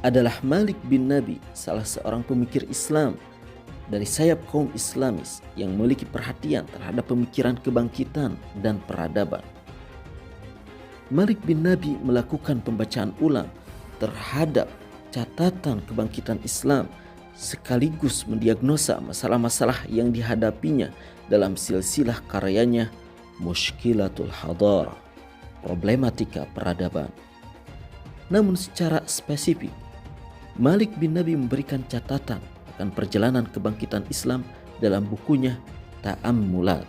adalah Malik bin Nabi, salah seorang pemikir Islam dari sayap kaum Islamis yang memiliki perhatian terhadap pemikiran kebangkitan dan peradaban. Malik bin Nabi melakukan pembacaan ulang terhadap catatan kebangkitan Islam sekaligus mendiagnosa masalah-masalah yang dihadapinya dalam silsilah karyanya Mushkilatul Hadarah, problematika peradaban. Namun secara spesifik, Malik bin Nabi memberikan catatan akan perjalanan kebangkitan Islam dalam bukunya Ta'ammulat.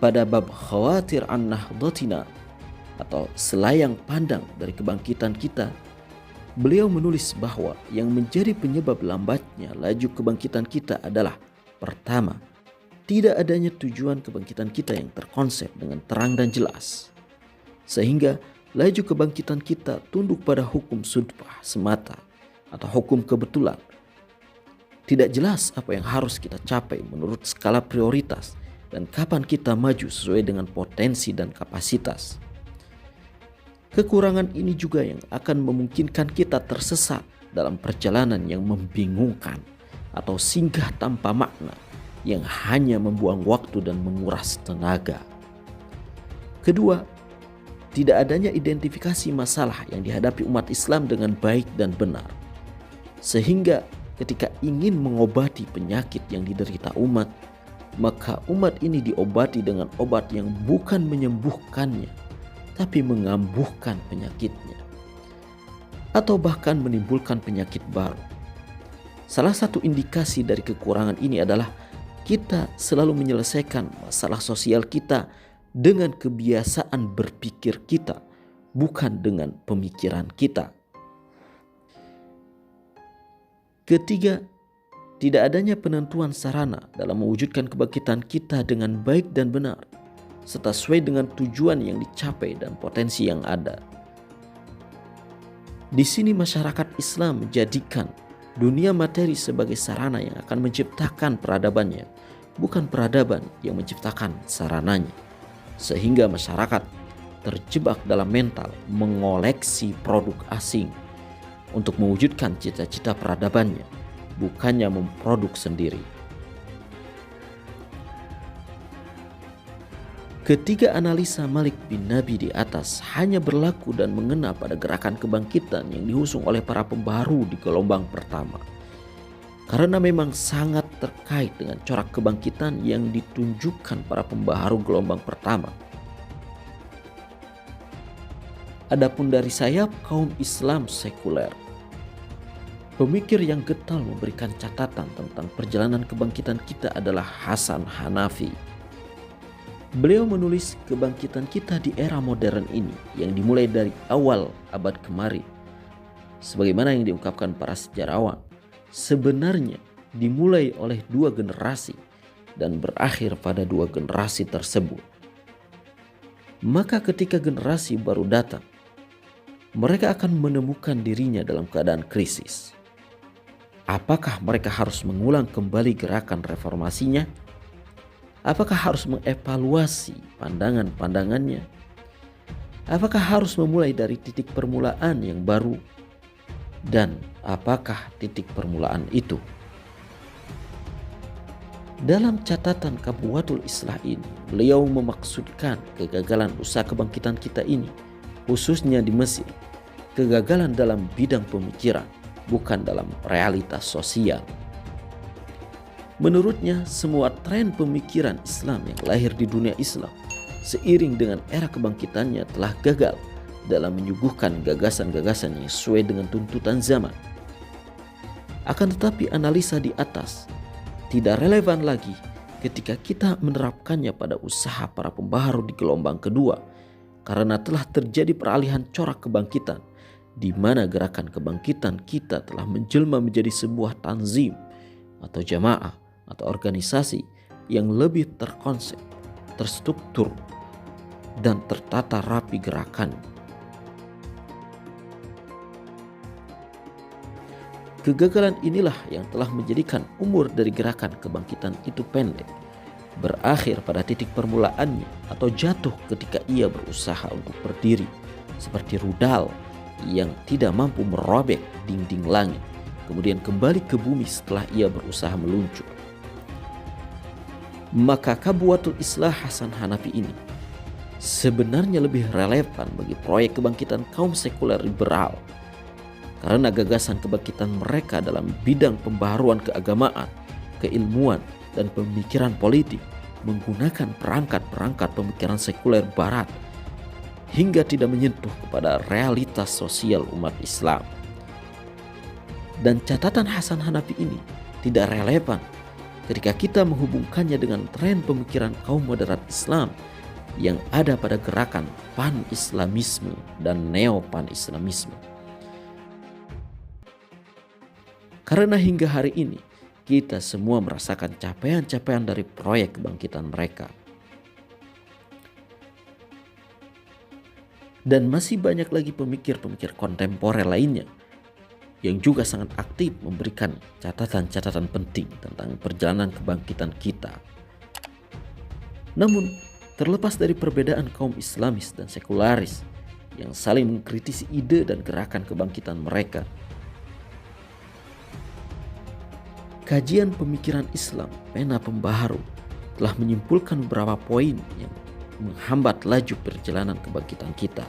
Pada bab Khawatir an Nahdlatina atau selayang pandang dari kebangkitan kita, beliau menulis bahwa yang menjadi penyebab lambatnya laju kebangkitan kita adalah: pertama, tidak adanya tujuan kebangkitan kita yang terkonsep dengan terang dan jelas, sehingga laju kebangkitan kita tunduk pada hukum sudfah semata atau hukum kebetulan. Tidak jelas apa yang harus kita capai menurut skala prioritas dan kapan kita maju sesuai dengan potensi dan kapasitas. Kekurangan ini juga yang akan memungkinkan kita tersesat dalam perjalanan yang membingungkan atau singgah tanpa makna yang hanya membuang waktu dan menguras tenaga. Kedua, tidak adanya identifikasi masalah yang dihadapi umat Islam dengan baik dan benar. Sehingga ketika ingin mengobati penyakit yang diderita umat, maka umat ini diobati dengan obat yang bukan menyembuhkannya, tapi mengambuhkan penyakitnya, atau bahkan menimbulkan penyakit baru. Salah satu indikasi dari kekurangan ini adalah kita selalu menyelesaikan masalah sosial kita dengan kebiasaan berpikir kita, bukan dengan pemikiran kita. Ketiga, tidak adanya penentuan sarana dalam mewujudkan kebangkitan kita dengan baik dan benar, serta sesuai dengan tujuan yang dicapai dan potensi yang ada. Di sini masyarakat Islam menjadikan dunia materi sebagai sarana yang akan menciptakan peradabannya, bukan peradaban yang menciptakan sarananya. Sehingga masyarakat terjebak dalam mental mengoleksi produk asing untuk mewujudkan cita-cita peradabannya, bukannya memproduk sendiri. Ketiga analisa Malik bin Nabi di atas hanya berlaku dan mengena pada gerakan kebangkitan yang diusung oleh para pembaharu di gelombang pertama, karena memang sangat terkait dengan corak kebangkitan yang ditunjukkan para pembaharu gelombang pertama. Adapun dari sayap kaum Islam sekuler, pemikir yang getol memberikan catatan tentang perjalanan kebangkitan kita adalah Hasan Hanafi. Beliau menulis kebangkitan kita di era modern ini yang dimulai dari awal abad kemarin, sebagaimana yang diungkapkan para sejarawan, sebenarnya dimulai oleh dua generasi dan berakhir pada dua generasi tersebut. Maka ketika generasi baru datang, mereka akan menemukan dirinya dalam keadaan krisis. Apakah mereka harus mengulang kembali gerakan reformasinya? Apakah harus mengevaluasi pandangan-pandangannya? Apakah harus memulai dari titik permulaan yang baru? Dan apakah titik permulaan itu? Dalam catatan Kabwatul Islah ini, beliau memaksudkan kegagalan usaha kebangkitan kita ini, khususnya di Mesir, kegagalan dalam bidang pemikiran, bukan dalam realitas sosial. Menurutnya, semua tren pemikiran Islam yang lahir di dunia Islam seiring dengan era kebangkitannya telah gagal dalam menyuguhkan gagasan-gagasan yang sesuai dengan tuntutan zaman. Akan tetapi analisa di atas tidak relevan lagi ketika kita menerapkannya pada usaha para pembaharu di gelombang kedua, karena telah terjadi peralihan corak kebangkitan, di mana gerakan kebangkitan kita telah menjelma menjadi sebuah tanzim atau jamaah atau organisasi yang lebih terkonsep, terstruktur, dan tertata rapi gerakan. Kegagalan inilah yang telah menjadikan umur dari gerakan kebangkitan itu pendek, berakhir pada titik permulaannya atau jatuh ketika ia berusaha untuk berdiri seperti rudal yang tidak mampu merobek dinding langit, kemudian kembali ke bumi setelah ia berusaha meluncur. Maka Kabwatul Islah Hasan Hanafi ini sebenarnya lebih relevan bagi proyek kebangkitan kaum sekuler liberal, karena gagasan kebangkitan mereka dalam bidang pembaharuan keagamaan, keilmuan, dan pemikiran politik menggunakan perangkat-perangkat pemikiran sekuler barat hingga tidak menyentuh kepada realitas sosial umat Islam. Dan catatan Hasan Hanafi ini tidak relevan ketika kita menghubungkannya dengan tren pemikiran kaum moderat Islam yang ada pada gerakan pan-Islamisme dan neo-pan-Islamisme. Karena hingga hari ini kita semua merasakan capaian-capaian dari proyek kebangkitan mereka. Dan masih banyak lagi pemikir-pemikir kontemporer lainnya yang juga sangat aktif memberikan catatan-catatan penting tentang perjalanan kebangkitan kita. Namun, terlepas dari perbedaan kaum Islamis dan sekularis yang saling mengkritisi ide dan gerakan kebangkitan mereka, kajian pemikiran Islam Pena Pembaharu telah menyimpulkan beberapa poin yang menghambat laju perjalanan kebangkitan kita.